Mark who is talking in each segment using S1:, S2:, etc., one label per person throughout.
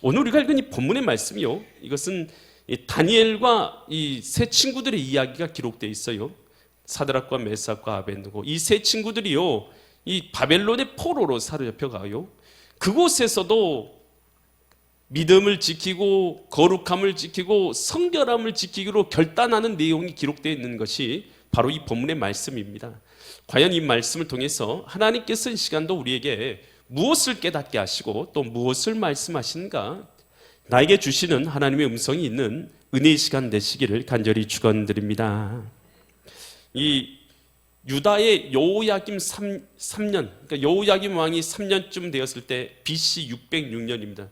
S1: 오늘 우리가 읽은 이 본문의 말씀이요, 이것은 이 다니엘과 이 세 친구들의 이야기가 기록되어 있어요. 사드락과 메삭과 아벳느고, 이 세 친구들이요, 이 바벨론의 포로로 사로잡혀가요. 그곳에서도 믿음을 지키고 거룩함을 지키고 성결함을 지키기로 결단하는 내용이 기록되어 있는 것이 바로 이 본문의 말씀입니다. 과연 이 말씀을 통해서 하나님께서 이 시간도 우리에게 무엇을 깨닫게 하시고 또 무엇을 말씀하시는가, 나에게 주시는 하나님의 음성이 있는 은혜의 시간 되시기를 간절히 축원드립니다. 이 유다의 여호야김 3년, 그러니까 여호야김 왕이 3년쯤 되었을 때 BC 606년입니다.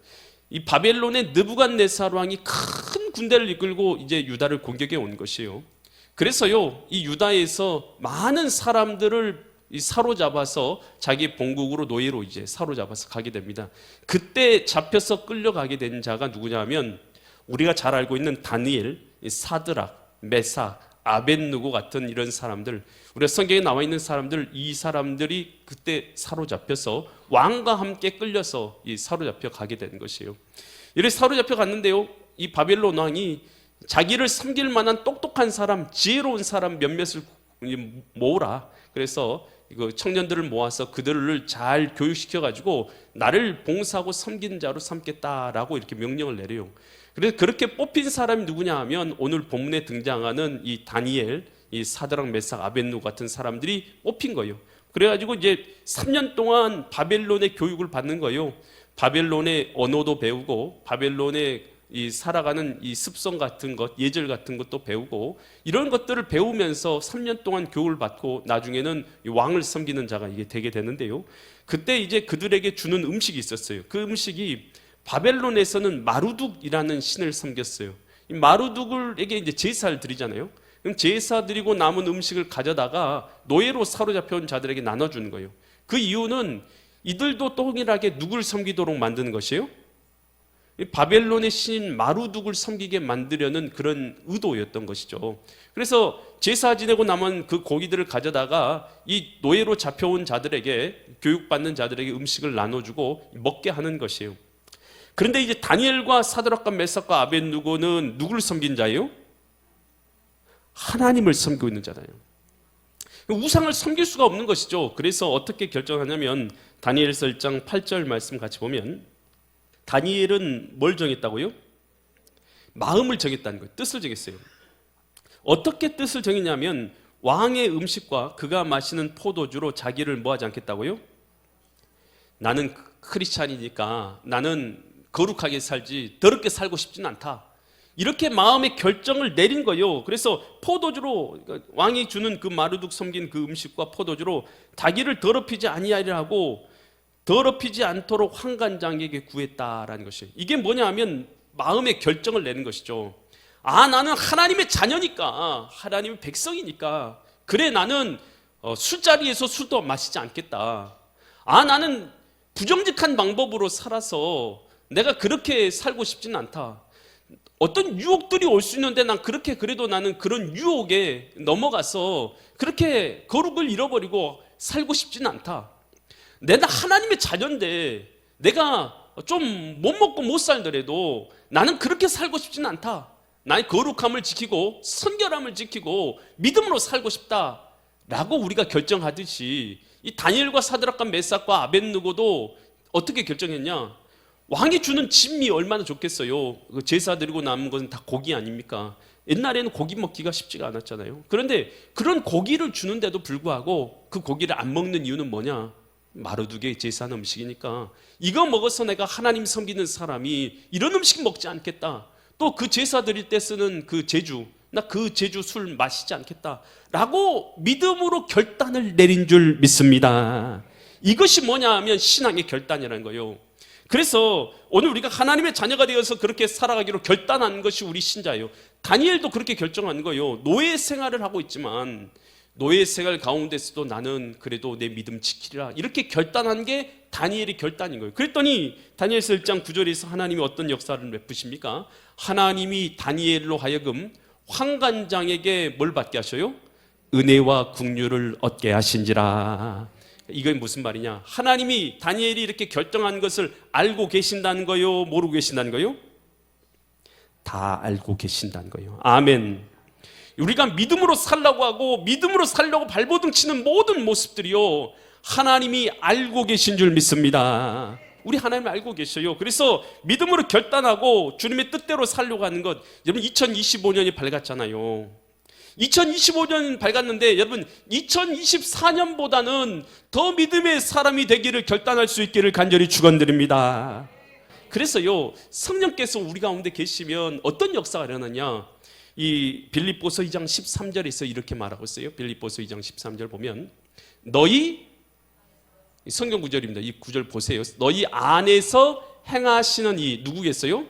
S1: 이 바벨론의 느부갓네살 왕이 큰 군대를 이끌고 이제 유다를 공격해 온 것이에요. 그래서요, 이 유다에서 많은 사람들을 사로잡아서 자기 본국으로 노예로 이제 사로잡아서 가게 됩니다. 그때 잡혀서 끌려가게 된 자가 누구냐면 우리가 잘 알고 있는 다니엘, 사드락, 메삭, 아벳느고 같은 이런 사람들, 우리가 성경에 나와 있는 사람들, 이 사람들이 그때 사로잡혀서 왕과 함께 끌려서 사로잡혀 가게 된 것이에요. 이렇게 사로잡혀 갔는데요, 이 바벨론 왕이 자기를 섬길 만한 똑똑한 사람, 지혜로운 사람 몇몇을 모으라. 그래서 이거 청년들을 모아서 그들을 잘 교육시켜 가지고 나를 봉사하고 섬기는 자로 삼겠다라고 이렇게 명령을 내려요. 그래서 그렇게 뽑힌 사람이 누구냐 하면 오늘 본문에 등장하는 이 다니엘, 이 사드락, 메삭, 아벳느고 같은 사람들이 뽑힌 거예요. 그래가지고 이제 3년 동안 바벨론의 교육을 받는 거예요. 바벨론의 언어도 배우고 바벨론의 이 살아가는 이 습성 같은 것, 예절 같은 것도 배우고, 이런 것들을 배우면서 3년 동안 교육을 받고 나중에는 왕을 섬기는 자가 이게 되게 되는데요. 그때 이제 그들에게 주는 음식이 있었어요. 그 음식이 바벨론에서는 마루둑이라는 신을 섬겼어요. 이 마루둑에게 이제 제사를 드리잖아요. 그럼 제사 드리고 남은 음식을 가져다가 노예로 사로잡혀온 자들에게 나눠주는 거예요. 그 이유는 이들도 동일하게 누굴 섬기도록 만드는 것이에요? 바벨론의 신인 마루둑을 섬기게 만들려는 그런 의도였던 것이죠. 그래서 제사 지내고 남은 그 고기들을 가져다가 이 노예로 잡혀온 자들에게, 교육받는 자들에게 음식을 나눠주고 먹게 하는 것이에요. 그런데 이제 다니엘과 사드락과 메삭과 아벳느고는 누구를 섬긴 자예요? 하나님을 섬기고 있는 자예요. 우상을 섬길 수가 없는 것이죠. 그래서 어떻게 결정하냐면 다니엘서 1장 8절 말씀 같이 보면, 다니엘은 뭘 정했다고요? 마음을 정했다는 거예요. 뜻을 정했어요. 어떻게 뜻을 정했냐면 왕의 음식과 그가 마시는 포도주로 자기를 뭐 하지 않겠다고요? 나는 크리스찬이니까 나는 거룩하게 살지 더럽게 살고 싶지는 않다. 이렇게 마음의 결정을 내린 거예요. 그래서 포도주로, 왕이 주는 그 마루둑 섬긴 그 음식과 포도주로 자기를 더럽히지 아니하리라 하고 더럽히지 않도록 환관장에게 구했다라는 것이에요. 이게 뭐냐 하면 마음의 결정을 내는 것이죠. 아, 나는 하나님의 자녀니까, 하나님의 백성이니까, 그래, 나는 술자리에서 술도 마시지 않겠다. 아, 나는 부정직한 방법으로 살아서 내가 그렇게 살고 싶지는 않다. 어떤 유혹들이 올 수 있는데 난 그렇게, 그래도 나는 그런 유혹에 넘어가서 그렇게 거룩을 잃어버리고 살고 싶지는 않다. 내가 하나님의 자녀인데 내가 좀 못 먹고 못 살더라도 나는 그렇게 살고 싶지는 않다. 나의 거룩함을 지키고 선결함을 지키고 믿음으로 살고 싶다라고 우리가 결정하듯이, 이 다니엘과 사드락과 메삭과 아벳느고도 어떻게 결정했냐? 왕이 주는 진미 얼마나 좋겠어요. 제사 드리고 남은 것은 다 고기 아닙니까? 옛날에는 고기 먹기가 쉽지가 않았잖아요. 그런데 그런 고기를 주는데도 불구하고 그 고기를 안 먹는 이유는 뭐냐? 마루둑의 제사한 음식이니까, 이거 먹어서 내가 하나님 섬기는 사람이 이런 음식 먹지 않겠다. 또 그 제사 드릴 때 쓰는 그 제주, 나 그 제주 술 마시지 않겠다 라고 믿음으로 결단을 내린 줄 믿습니다. 이것이 뭐냐 하면 신앙의 결단이라는 거예요. 그래서 오늘 우리가 하나님의 자녀가 되어서 그렇게 살아가기로 결단한 것이 우리 신자예요. 다니엘도 그렇게 결정한 거예요. 노예 생활을 하고 있지만 노예 생활 가운데서도 나는 그래도 내 믿음 지키리라, 이렇게 결단한 게 다니엘의 결단인 거예요. 그랬더니 다니엘서 1장 9절에서 하나님이 어떤 역사를 베푸십니까? 하나님이 다니엘로 하여금 환관장에게 뭘 받게 하셔요? 은혜와 긍휼을 얻게 하신지라. 이게 무슨 말이냐? 하나님이 다니엘이 이렇게 결정한 것을 알고 계신다는 거요? 모르고 계신다는 거요? 다 알고 계신다는 거요. 아멘. 우리가 믿음으로 살려고 하고 믿음으로 살려고 발버둥 치는 모든 모습들이요, 하나님이 알고 계신 줄 믿습니다. 우리 하나님 알고 계셔요. 그래서 믿음으로 결단하고 주님의 뜻대로 살려고 하는 것, 여러분 2025년이 밝았잖아요. 2025년 밝았는데 여러분 2024년보다는 더 믿음의 사람이 되기를 결단할 수 있기를 간절히 축원드립니다. 그래서요, 성령께서 우리 가운데 계시면 어떤 역사가 일어나냐? 이 빌립보서 2장 13절에서 이렇게 말하고 있어요. 빌립보서 2장 13절 보면 너희, 성경 구절입니다. 이 구절 보세요. 너희 안에서 행하시는 이 누구겠어요?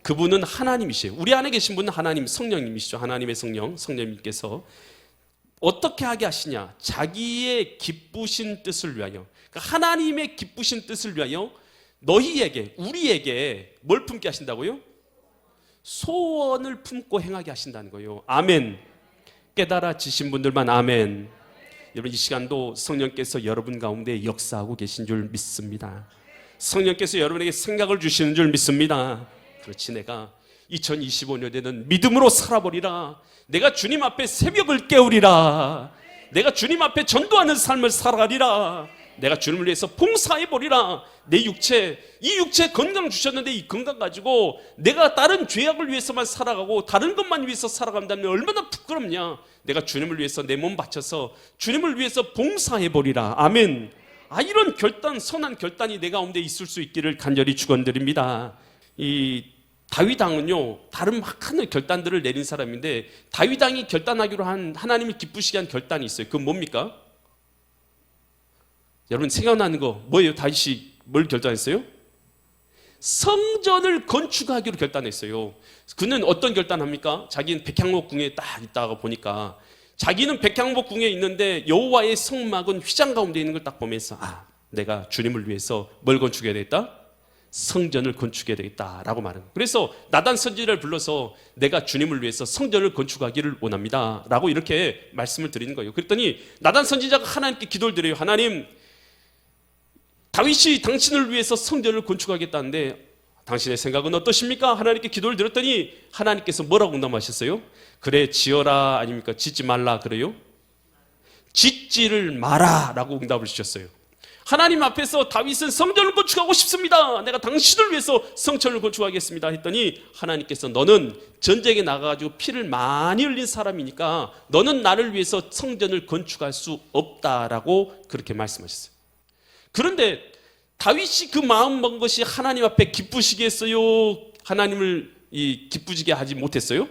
S1: 그분은 하나님이시에요. 우리 안에 계신 분은 하나님, 성령님이시죠. 하나님의 성령님께서 어떻게 하게 하시냐? 자기의 기쁘신 뜻을 위하여, 그러니까 하나님의 기쁘신 뜻을 위하여 너희에게, 우리에게 뭘 품게 하신다고요? 소원을 품고 행하게 하신다는 거예요. 아멘. 깨달아지신 분들만 아멘. 여러분, 이 시간도 성령께서 여러분 가운데 역사하고 계신 줄 믿습니다. 성령께서 여러분에게 생각을 주시는 줄 믿습니다. 그렇지, 내가 2025년에는 믿음으로 살아버리라. 내가 주님 앞에 새벽을 깨우리라. 내가 주님 앞에 전도하는 삶을 살아가리라. 내가 주님을 위해서 봉사해버리라. 내 육체, 이 육체 건강 주셨는데 이 건강 가지고 내가 다른 죄악을 위해서만 살아가고 다른 것만 위해서 살아간다면 얼마나 부끄럽냐. 내가 주님을 위해서 내 몸 바쳐서 주님을 위해서 봉사해버리라. 아멘. 이런 결단, 선한 결단이 내 가운데 있을 수 있기를 간절히 축원드립니다. 이 다윗 왕은요, 다른 막하는 결단들을 내린 사람인데 다윗 왕이 결단하기로 한, 하나님을 기쁘시게 한 결단이 있어요. 그건 뭡니까? 여러분 생각나는 거 뭐예요? 다윗이 뭘 결단했어요? 성전을 건축하기로 결단했어요. 그는 어떤 결단합니까? 자기는 백향목 궁에 딱 있다가 보니까 자기는 백향목 궁에 있는데 여호와의 성막은 휘장 가운데 있는 걸 딱 보면서 내가 주님을 위해서 뭘 건축해야 되겠다? 성전을 건축해야 되겠다라고 말하는 거예요. 그래서 나단 선지자를 불러서 내가 주님을 위해서 성전을 건축하기를 원합니다 라고 이렇게 말씀을 드리는 거예요. 그랬더니 나단 선지자가 하나님께 기도를 드려요. 하나님, 다윗이 당신을 위해서 성전을 건축하겠다는데 당신의 생각은 어떠십니까? 하나님께 기도를 드렸더니 하나님께서 뭐라고 응답하셨어요? 그래, 지어라 아닙니까? 짓지 말라 그래요? 짓지를 마라 라고 응답을 주셨어요. 하나님 앞에서 다윗은 성전을 건축하고 싶습니다. 내가 당신을 위해서 성전을 건축하겠습니다 했더니 하나님께서 너는 전쟁에 나가가지고 피를 많이 흘린 사람이니까 너는 나를 위해서 성전을 건축할 수 없다라고 그렇게 말씀하셨어요. 그런데 다윗이 그 마음 먹은 것이 하나님 앞에 기쁘시게 했어요? 하나님을 기쁘시게 하지 못했어요?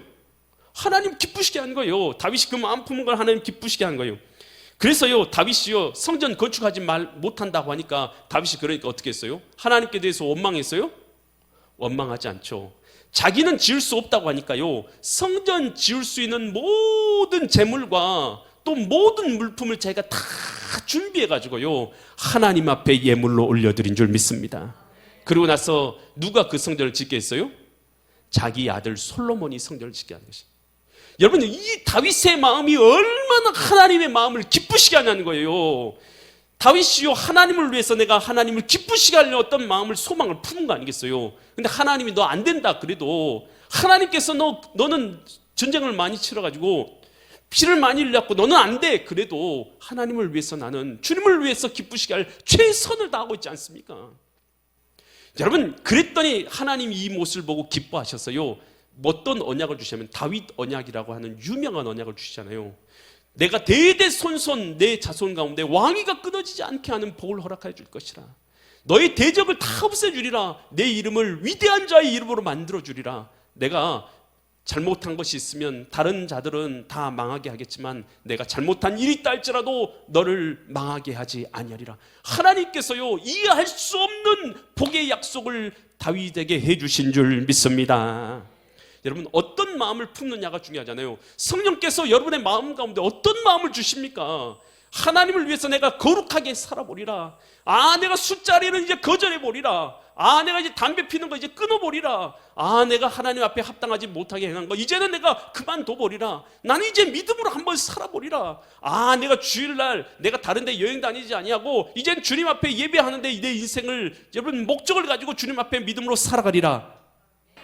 S1: 하나님 기쁘시게 한 거예요. 다윗이 그 마음 품은 걸 하나님 기쁘시게 한 거예요. 그래서요, 다윗이요, 성전 건축하지 못한다고 하니까 다윗이 그러니까 어떻게 했어요? 하나님께 대해서 원망했어요? 원망하지 않죠. 자기는 지을 수 없다고 하니까요, 성전 지을 수 있는 모든 재물과 또 모든 물품을 자기가 다 준비해가지고요, 하나님 앞에 예물로 올려드린 줄 믿습니다. 그리고 나서 누가 그 성전을 짓게 했어요? 자기 아들 솔로몬이 성전을 짓게 한 것입니다. 여러분, 이 다윗의 마음이 얼마나 하나님의 마음을 기쁘시게 하냐는 거예요. 다윗이요, 하나님을 위해서 내가 하나님을 기쁘시게 하려는 어떤 마음을, 소망을 푸는 거 아니겠어요? 근데 하나님이 너 안 된다 그래도 하나님께서 너는 전쟁을 많이 치러가지고 피를 많이 흘렸고 너는 안 돼 그래도 하나님을 위해서 나는 주님을 위해서 기쁘시게 할 최선을 다하고 있지 않습니까? 여러분, 그랬더니 하나님이 이 모습을 보고 기뻐하셔서요, 어떤 언약을 주시냐면 다윗 언약이라고 하는 유명한 언약을 주시잖아요. 내가 대대손손 내 자손 가운데 왕위가 끊어지지 않게 하는 복을 허락하여 줄 것이라. 너의 대적을 다 없애주리라. 내 이름을 위대한 자의 이름으로 만들어주리라. 내가 잘못한 것이 있으면 다른 자들은 다 망하게 하겠지만 내가 잘못한 일이 있다 할지라도 너를 망하게 하지 아니하리라. 하나님께서요, 이해할 수 없는 복의 약속을 다윗에게 해주신 줄 믿습니다. 여러분, 어떤 마음을 품느냐가 중요하잖아요. 성령께서 여러분의 마음 가운데 어떤 마음을 주십니까? 하나님을 위해서 내가 거룩하게 살아보리라. 내가 술자리는 이제 거절해보리라. 내가 이제 담배 피는 거 이제 끊어보리라. 내가 하나님 앞에 합당하지 못하게 행한 거 이제는 내가 그만둬보리라. 나는 이제 믿음으로 한번 살아보리라. 내가 주일날 내가 다른 데 여행 다니지 아니하고 이젠 주님 앞에 예배하는데 내 인생을 여러분 목적을 가지고 주님 앞에 믿음으로 살아가리라.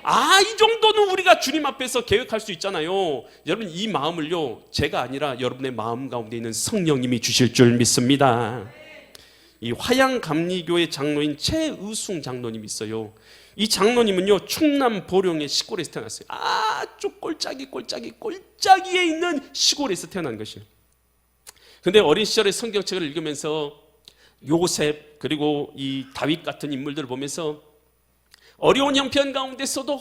S1: 이 정도는 우리가 주님 앞에서 계획할 수 있잖아요. 여러분, 이 마음을요, 제가 아니라 여러분의 마음 가운데 있는 성령님이 주실 줄 믿습니다. 이 화양감리교회 장로인 최의숭 장로님이 있어요. 이 장로님은요, 충남 보령의 시골에서 태어났어요. 쭉 골짜기에 있는 시골에서 태어난 것이에요. 근데 어린 시절에 성경책을 읽으면서 요셉 그리고 이 다윗 같은 인물들을 보면서 어려운 형편 가운데서도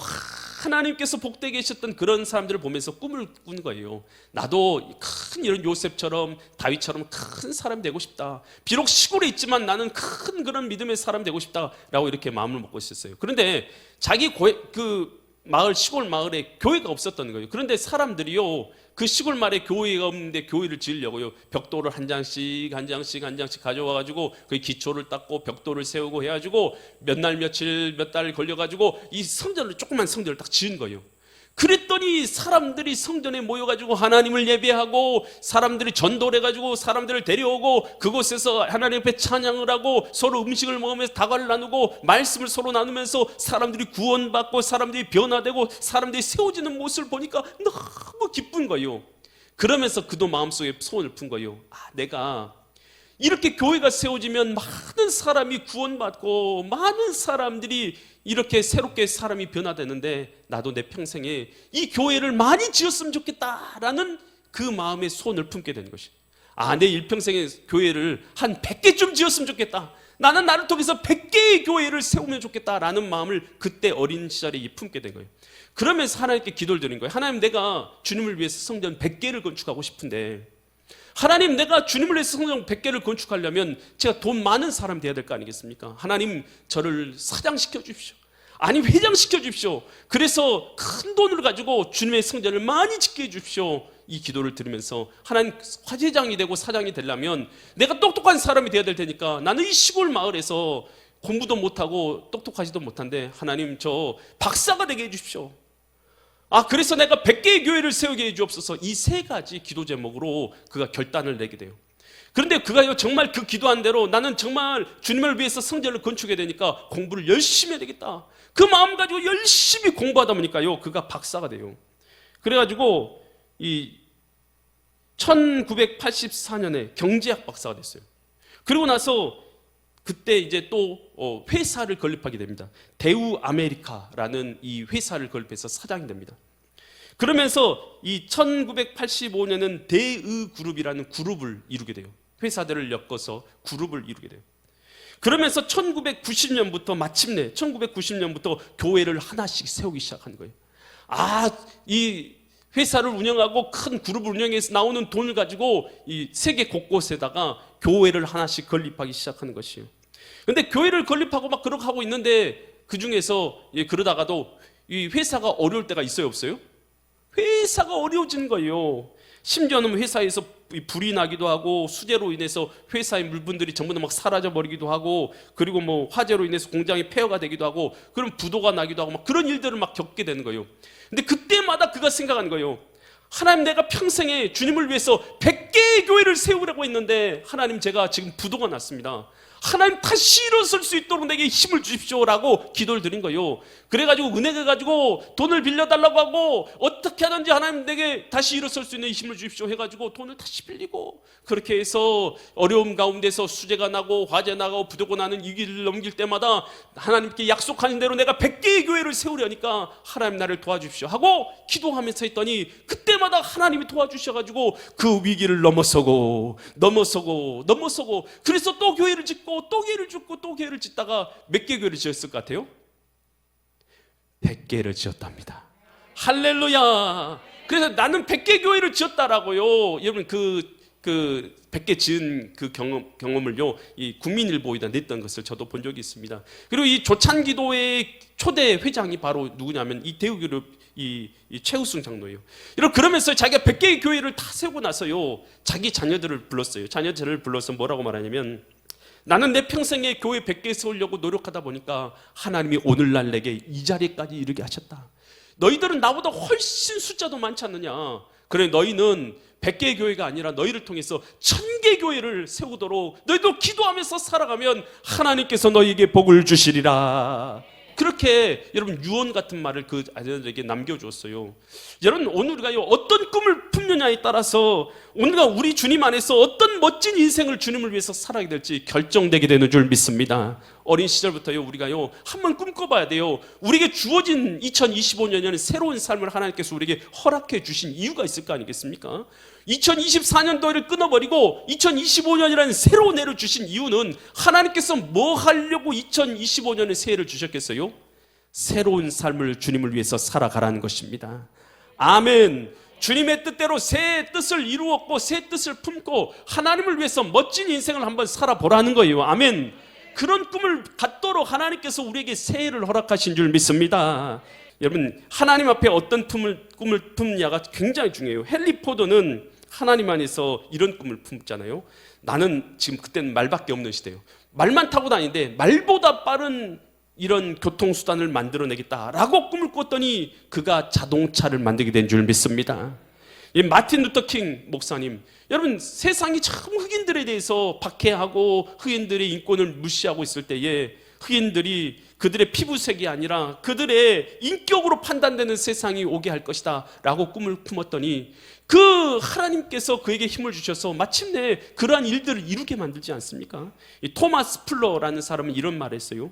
S1: 하나님께서 복되게 하셨던 그런 사람들을 보면서 꿈을 꾼 거예요. 나도 큰 이런 요셉처럼 다윗처럼 큰 사람 되고 싶다. 비록 시골에 있지만 나는 큰 그런 믿음의 사람 되고 싶다라고 이렇게 마음을 먹고 있었어요. 그런데 자기 시골 마을에 교회가 없었던 거예요. 그런데 사람들이요, 그 시골 마을에 교회가 없는데 교회를 지으려고요, 벽돌을 한 장씩 가져와가지고 그 기초를 닦고 벽돌을 세우고 해가지고 몇 달 걸려가지고 이 성전을, 조그만 성전을 딱 지은 거예요. 그랬더니 사람들이 성전에 모여가지고 하나님을 예배하고, 사람들이 전도를 해가지고 사람들을 데려오고 그곳에서 하나님 앞에 찬양을 하고 서로 음식을 먹으면서 다과를 나누고 말씀을 서로 나누면서 사람들이 구원받고 사람들이 변화되고 사람들이 세워지는 모습을 보니까 너무 기쁜 거예요. 그러면서 그도 마음속에 소원을 푼 거예요. 내가 이렇게 교회가 세워지면 많은 사람이 구원받고 많은 사람들이 이렇게 새롭게 사람이 변화되는데 나도 내 평생에 이 교회를 많이 지었으면 좋겠다라는 그 마음의 소원을 품게 된 것이, 내 일평생에 교회를 한 100개쯤 지었으면 좋겠다. 나는 나를 통해서 100개의 교회를 세우면 좋겠다라는 마음을 그때 어린 시절에 품게 된 거예요. 그러면서 하나님께 기도를 드린 거예요. 하나님, 내가 주님을 위해서 성전 100개를 건축하고 싶은데, 하나님, 내가 주님을 위해서 성전 100개를 건축하려면 제가 돈 많은 사람 돼야 될 거 아니겠습니까? 하나님, 저를 사장시켜 주십시오. 회장시켜 주십시오. 그래서 큰 돈을 가지고 주님의 성전을 많이 짓게 해 주십시오. 이 기도를 들으면서 하나님, 화제장이 되고 사장이 되려면 내가 똑똑한 사람이 돼야 될 테니까 나는 이 시골 마을에서 공부도 못하고 똑똑하지도 못한데 하나님, 저 박사가 되게 해 주십시오. 그래서 내가 100개의 교회를 세우게 해 주옵소서. 이 세 가지 기도 제목으로 그가 결단을 내게 돼요. 그런데 그가요, 정말 그 기도한 대로 나는 정말 주님을 위해서 성전을 건축해야 되니까 공부를 열심히 해야 되겠다. 그 마음 가지고 열심히 공부하다 보니까요, 그가 박사가 돼요. 그래가지고 이 1984년에 경제학 박사가 됐어요. 그리고 나서 그때 이제 또 회사를 건립하게 됩니다. 대우 아메리카라는 이 회사를 건립해서 사장이 됩니다. 그러면서 이 1985년은 대의그룹이라는 그룹을 이루게 돼요. 회사들을 엮어서 그룹을 이루게 돼요. 그러면서 1990년부터 마침내 1990년부터 교회를 하나씩 세우기 시작한 거예요. 이 회사를 운영하고 큰 그룹을 운영해서 나오는 돈을 가지고 이 세계 곳곳에다가 교회를 하나씩 건립하기 시작하는 것이에요. 근데 교회를 건립하고 막 그렇게 하고 있는데 그 중에서 그러다가도 이 회사가 어려울 때가 있어요, 없어요? 회사가 어려워지는 거예요. 심지어는 회사에서 불이 나기도 하고, 수재로 인해서 회사의 물품들이 전부 다 막 사라져 버리기도 하고, 그리고 뭐 화재로 인해서 공장이 폐허가 되기도 하고, 그럼 부도가 나기도 하고 막 그런 일들을 막 겪게 되는 거예요. 근데 그때마다 그가 생각하는 거예요. 하나님, 내가 평생에 주님을 위해서 100개의 교회를 세우려고 했는데 하나님, 제가 지금 부도가 났습니다. 하나님, 다시 일어설 수 있도록 내게 힘을 주십시오라고 기도를 드린 거예요. 그래가지고 은행에 가지고 돈을 빌려달라고 하고, 어떻게 하든지 하나님 내게 다시 일어설 수 있는 힘을 주십시오 해가지고 돈을 다시 빌리고, 그렇게 해서 어려움 가운데서 수재가 나고 화재 나고 부도가 나는 이 길을 넘길 때마다 하나님께 약속하신 대로 내가 100개의 교회를 세우려니까 하나님, 나를 도와주십시오 하고 기도하면서 했더니 그때마다 하나님이 도와주셔가지고 그 위기를 넘어서고 그래서 또 교회를 짓고 또 교회를 짓고 또 교회를 짓다가 몇 개 교회를 지었을 것 같아요? 100개를 지었답니다. 할렐루야. 그래서 나는 100개 교회를 지었다라고요. 여러분, 그 그 100개 지은 그 경험을요, 이 국민일보에다 냈던 것을 저도 본 적이 있습니다. 그리고 이 조찬기도의 초대 회장이 바로 누구냐면 이 대우교회 이 최우승 장로예요. 그러면서 자기가 100개의 교회를 다 세우고 나서요, 자기 자녀들을 불렀어요. 자녀들을 불러서 뭐라고 말하냐면, 나는 내 평생에 교회 100개 세우려고 노력하다 보니까 하나님이 오늘날 내게 이 자리까지 이르게 하셨다. 너희들은 나보다 훨씬 숫자도 많지 않느냐. 그래, 너희는 100개의 교회가 아니라 너희를 통해서 1000개 교회를 세우도록 너희도 기도하면서 살아가면 하나님께서 너희에게 복을 주시리라. 그렇게 여러분 유언 같은 말을 그 아들에게 남겨주었어요. 여러분, 오늘 우리가 어떤 꿈을 품느냐에 따라서 오늘과 우리 주님 안에서 어떤 멋진 인생을 주님을 위해서 살아야 될지 결정되게 되는 줄 믿습니다. 어린 시절부터요, 우리가요 한번 꿈꿔봐야 돼요. 우리에게 주어진 2025년에는 새로운 삶을 하나님께서 우리에게 허락해 주신 이유가 있을 거 아니겠습니까? 2024년도를 끊어버리고 2025년이라는 새로운 해를 주신 이유는 하나님께서 뭐 하려고 2025년에 새해를 주셨겠어요? 새로운 삶을 주님을 위해서 살아가라는 것입니다. 아멘. 주님의 뜻대로 새 뜻을 이루었고 새 뜻을 품고 하나님을 위해서 멋진 인생을 한번 살아보라는 거예요. 아멘. 그런 꿈을 갖도록 하나님께서 우리에게 새해를 허락하신 줄 믿습니다. 여러분, 하나님 앞에 어떤 꿈을 품느냐가 굉장히 중요해요. 헨리 포도는 하나님 안에서 이런 꿈을 품잖아요. 나는 지금 그때는 말밖에 없는 시대예요. 말만 타고 다니는데 말보다 빠른 이런 교통수단을 만들어내겠다라고 꿈을 꿨더니 그가 자동차를 만들게 된 줄 믿습니다. 이 마틴 루터 킹 목사님, 여러분, 세상이 참 흑인들에 대해서 박해하고 흑인들의 인권을 무시하고 있을 때에 흑인들이 그들의 피부색이 아니라 그들의 인격으로 판단되는 세상이 오게 할 것이다 라고 꿈을 품었더니 그 하나님께서 그에게 힘을 주셔서 마침내 그러한 일들을 이루게 만들지 않습니까? 이 토마스 풀러라는 사람은 이런 말을 했어요.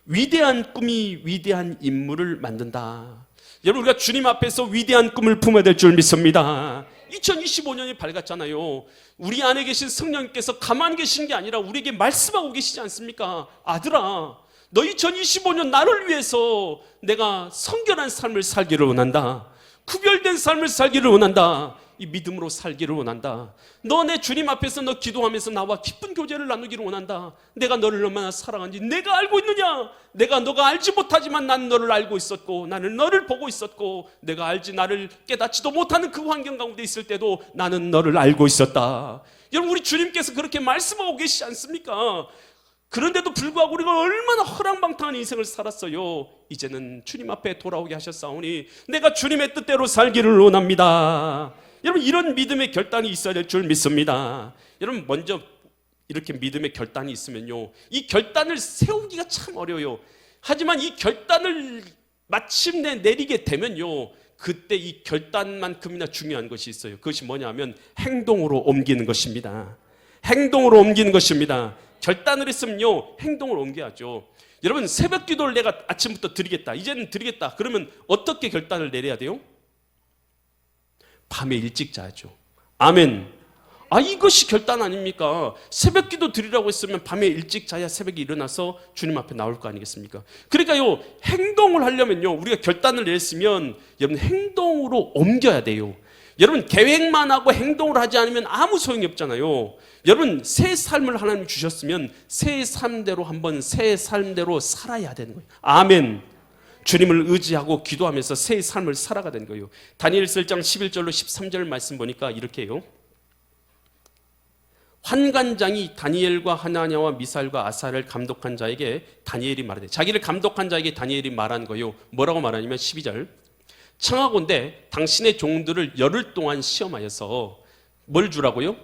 S1: 위대한 꿈이 위대한 인물을 만든다. 여러분, 우리가 주님 앞에서 위대한 꿈을 품어야 될 줄 믿습니다. 2025년이 밝았잖아요. 우리 안에 계신 성령님께서 가만히 계신 게 아니라 우리에게 말씀하고 계시지 않습니까? 아들아, 너 2025년 나를 위해서 내가 성결한 삶을 살기를 원한다. 구별된 삶을 살기를 원한다. 이 믿음으로 살기를 원한다. 너 내 주님 앞에서 너 기도하면서 나와 기쁜 교제를 나누기를 원한다. 내가 너를 얼마나 사랑하는지 내가 알고 있느냐? 너가 알지 못하지만 나는 너를 알고 있었고 나는 너를 보고 있었고 내가 알지 나를 깨닫지도 못하는 그 환경 가운데 있을 때도 나는 너를 알고 있었다. 여러분, 우리 주님께서 그렇게 말씀하고 계시지 않습니까? 그런데도 불구하고 우리가 얼마나 허랑방탕한 인생을 살았어요. 이제는 주님 앞에 돌아오게 하셨사오니 내가 주님의 뜻대로 살기를 원합니다. 여러분, 이런 믿음의 결단이 있어야 될 줄 믿습니다. 여러분, 먼저 이렇게 믿음의 결단이 있으면요, 이 결단을 세우기가 참 어려워요. 하지만 이 결단을 마침내 내리게 되면요, 그때 이 결단만큼이나 중요한 것이 있어요. 그것이 뭐냐면 행동으로 옮기는 것입니다. 행동으로 옮기는 것입니다. 결단을 했으면요, 행동을 옮겨야죠. 여러분, 새벽 기도를 내가 아침부터 드리겠다, 이제는 드리겠다, 그러면 어떻게 결단을 내려야 돼요? 밤에 일찍 자야죠. 아멘. 이것이 결단 아닙니까? 새벽 기도 드리라고 했으면 밤에 일찍 자야 새벽에 일어나서 주님 앞에 나올 거 아니겠습니까? 그러니까요, 행동을 하려면요, 우리가 결단을 내렸으면 여러분 행동으로 옮겨야 돼요. 여러분, 계획만 하고 행동을 하지 않으면 아무 소용이 없잖아요. 여러분, 새 삶을 하나님 주셨으면 새 삶대로 한번 새 삶대로 살아야 되는 거예요. 아멘. 주님을 의지하고 기도하면서 새 삶을 살아가야 되는 거예요. 다니엘서 1장 11절로 13절 말씀 보니까 이렇게 해요. 환관장이 다니엘과 하나냐와 미사엘과 아사를 감독한 자에게 다니엘이 말하되, 자기를 감독한 자에게 다니엘이 말한 거예요. 뭐라고 말하냐면 12절, 청하건대 당신의 종들을 열흘 동안 시험하여서 뭘 주라고요?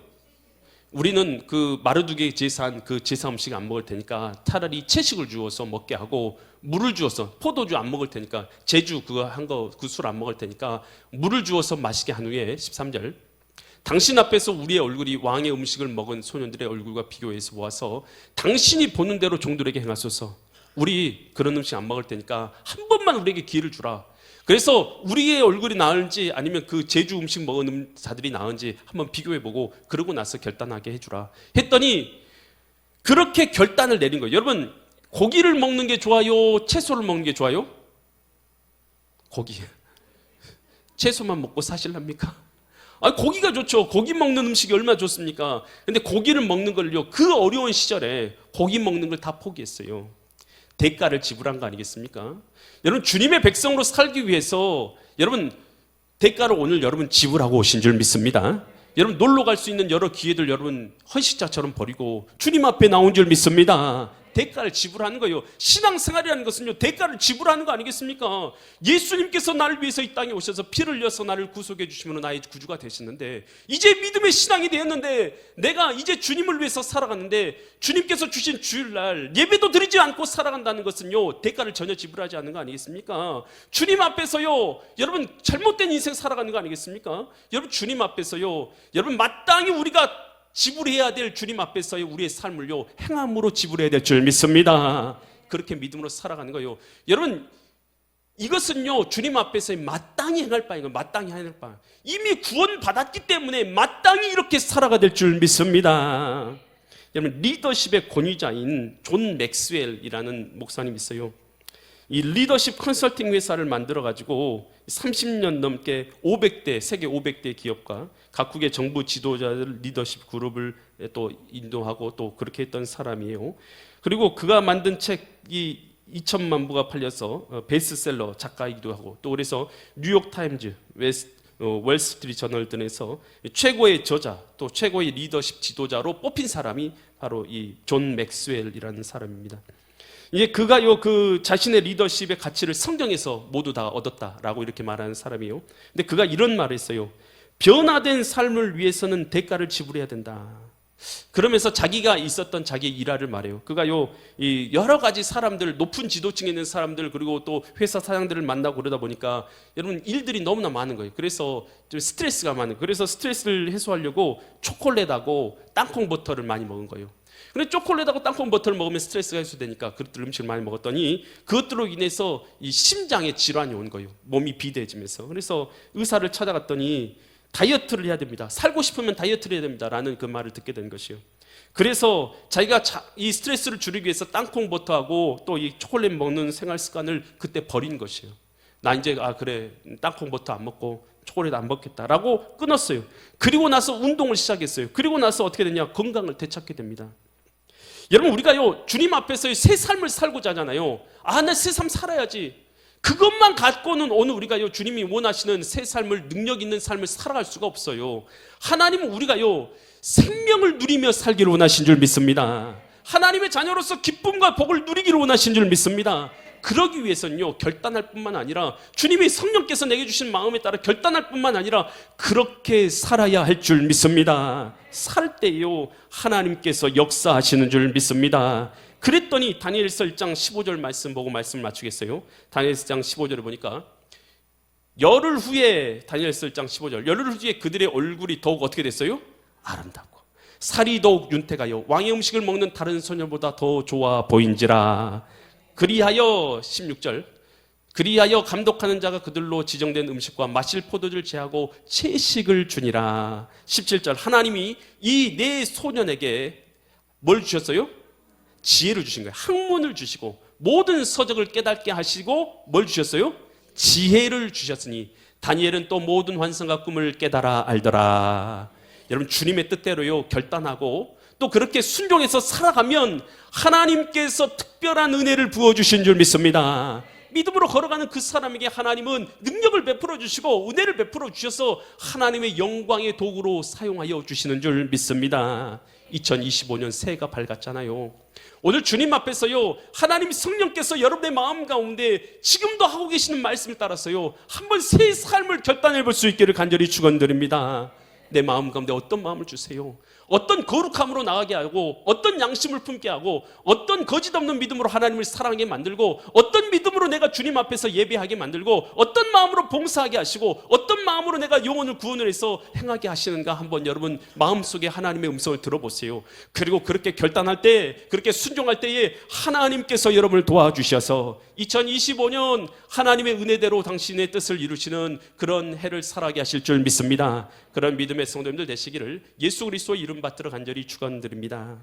S1: 우리는 그 마르두개 제사한 그 제사 음식 안 먹을 테니까 차라리 채식을 주어서 먹게 하고, 물을 주어서, 포도주 안 먹을 테니까, 제주 그거 한 거 그 술 안 먹을 테니까 물을 주어서 마시게 한 후에 13절, 당신 앞에서 우리의 얼굴이 왕의 음식을 먹은 소년들의 얼굴과 비교해서 보아서 당신이 보는 대로 종들에게 행하소서. 우리 그런 음식 안 먹을 테니까 한 번만 우리에게 기회를 주라. 그래서 우리의 얼굴이 나은지 아니면 그 제주 음식 먹은 자들이 나은지 한번 비교해보고 그러고 나서 결단하게 해주라 했더니 그렇게 결단을 내린 거예요. 여러분, 고기를 먹는 게 좋아요? 채소를 먹는 게 좋아요? 고기. 채소만 먹고 사실랍니까? 고기가 좋죠. 고기 먹는 음식이 얼마나 좋습니까? 근데 고기를 먹는 걸요, 그 어려운 시절에 고기 먹는 걸 다 포기했어요. 대가를 지불한 거 아니겠습니까? 여러분, 주님의 백성으로 살기 위해서 여러분 대가를 오늘 여러분 지불하고 오신 줄 믿습니다. 여러분, 놀러 갈 수 있는 여러 기회들 여러분 헌신자처럼 버리고 주님 앞에 나온 줄 믿습니다. 대가를 지불하는 거예요. 신앙생활이라는 것은요, 대가를 지불하는 거 아니겠습니까? 예수님께서 나를 위해서 이 땅에 오셔서 피를 흘려서 나를 구속해 주시면 나의 구주가 되시는데, 이제 믿음의 신앙이 되었는데, 내가 이제 주님을 위해서 살아가는데, 주님께서 주신 주일날 예배도 드리지 않고 살아간다는 것은요, 대가를 전혀 지불하지 않는 거 아니겠습니까? 주님 앞에서요, 여러분 잘못된 인생 살아가는 거 아니겠습니까? 여러분, 주님 앞에서요, 여러분 마땅히 우리가 지불해야 될 주님 앞에서의 우리의 삶을요, 행함으로 지불해야 될 줄 믿습니다. 그렇게 믿음으로 살아가는 거예요. 여러분, 이것은요, 주님 앞에서의 마땅히 행할 바인 거예요. 마땅히 행할 바. 이미 구원받았기 때문에 마땅히 이렇게 살아가 될 줄 믿습니다. 여러분, 리더십의 권위자인 존 맥스웰이라는 목사님이 있어요. 이 리더십 컨설팅 회사를 만들어 가지고 30년 넘게 500대, 세계 500대 기업과 각국의 정부 지도자들 리더십 그룹을 또 인도하고 또 그렇게 했던 사람이에요. 그리고 그가 만든 책이 2천만 부가 팔려서 베스트셀러 작가이기도 하고, 또 그래서 뉴욕 타임즈, 월스트리트 저널 등에서 최고의 저자, 또 최고의 리더십 지도자로 뽑힌 사람이 바로 이 존 맥스웰이라는 사람입니다. 이제 그가요, 그 자신의 리더십의 가치를 성경에서 모두 다 얻었다라고 이렇게 말하는 사람이에요. 근데 그가 이런 말을 했어요. 변화된 삶을 위해서는 대가를 지불해야 된다. 그러면서 자기가 있었던 자기의 일화를 말해요. 그가요, 이 여러 가지 사람들, 높은 지도층에 있는 사람들, 그리고 또 회사 사장들을 만나고 그러다 보니까 여러분 일들이 너무나 많은 거예요. 그래서 좀 스트레스가 많은 거예요. 그래서 스트레스를 해소하려고 초콜릿하고 땅콩 버터를 많이 먹은 거예요. 근데 초콜릿하고 땅콩 버터를 먹으면 스트레스가 해소되니까 그것들 음식을 많이 먹었더니 그것들로 인해서 이 심장에 질환이 온 거예요. 몸이 비대해지면서. 그래서 의사를 찾아갔더니 다이어트를 해야 됩니다. 살고 싶으면 다이어트를 해야 됩니다. 라는 그 말을 듣게 된 것이요. 그래서 자기가 이 스트레스를 줄이기 위해서 땅콩 버터하고 또 이 초콜릿 먹는 생활 습관을 그때 버린 것이에요. 나 이제 그래, 땅콩 버터 안 먹고 초콜릿 안 먹겠다라고 끊었어요. 그리고 나서 운동을 시작했어요. 그리고 나서 어떻게 되냐? 건강을 되찾게 됩니다. 여러분, 우리가요, 주님 앞에서의 새 삶을 살고자 하잖아요. 나 새 삶 살아야지. 그것만 갖고는 오늘 우리가요, 주님이 원하시는 새 삶을, 능력 있는 삶을 살아갈 수가 없어요. 하나님은 우리가요, 생명을 누리며 살기를 원하신 줄 믿습니다. 하나님의 자녀로서 기쁨과 복을 누리기를 원하신 줄 믿습니다. 그러기 위해서는요, 결단할 뿐만 아니라 주님이 성령께서 내게 주신 마음에 따라 결단할 뿐만 아니라 그렇게 살아야 할 줄 믿습니다. 살 때요, 하나님께서 역사하시는 줄 믿습니다. 그랬더니 다니엘서 1장 15절 말씀 보고 말씀을 맞추겠어요. 다니엘서 1장 15절을 보니까 열흘 후에, 다니엘서 1장 15절, 열흘 후에 그들의 얼굴이 더욱 어떻게 됐어요? 아름답고 살이 더욱 윤택하여 왕의 음식을 먹는 다른 소녀보다 더 좋아 보인지라. 그리하여 16절, 그리하여 감독하는 자가 그들로 지정된 음식과 마실 포도주를 제하고 채식을 주니라. 17절, 하나님이 이 네 소년에게 뭘 주셨어요? 지혜를 주신 거예요. 학문을 주시고 모든 서적을 깨닫게 하시고 뭘 주셨어요? 지혜를 주셨으니 다니엘은 또 모든 환상과 꿈을 깨달아 알더라. 여러분, 주님의 뜻대로요, 결단하고 또 그렇게 순종해서 살아가면 하나님께서 특별한 은혜를 부어주신 줄 믿습니다. 믿음으로 걸어가는 그 사람에게 하나님은 능력을 베풀어 주시고 은혜를 베풀어 주셔서 하나님의 영광의 도구로 사용하여 주시는 줄 믿습니다. 2025년 새해가 밝았잖아요. 오늘 주님 앞에서요, 하나님 성령께서 여러분의 마음 가운데 지금도 하고 계시는 말씀을 따라서요, 한번 새 삶을 결단해 볼 수 있기를 간절히 축원드립니다. 내 마음 가운데 어떤 마음을 주세요? 어떤 거룩함으로 나가게 하고, 어떤 양심을 품게 하고, 어떤 거짓 없는 믿음으로 하나님을 사랑하게 만들고, 어떤 믿음으로 내가 주님 앞에서 예배하게 만들고, 어떤 마음으로 봉사하게 하시고, 어떤 마음으로 내가 영혼을 구원을 해서 행하게 하시는가 한번 여러분 마음속에 하나님의 음성을 들어보세요. 그리고 그렇게 결단할 때, 그렇게 순종할 때에 하나님께서 여러분을 도와주셔서 2025년 하나님의 은혜대로 당신의 뜻을 이루시는 그런 해를 살아가게 하실 줄 믿습니다. 그런 믿음의 성도님들 되시기를 예수 그리스도의 이름 받들어 간절히 축원드립니다.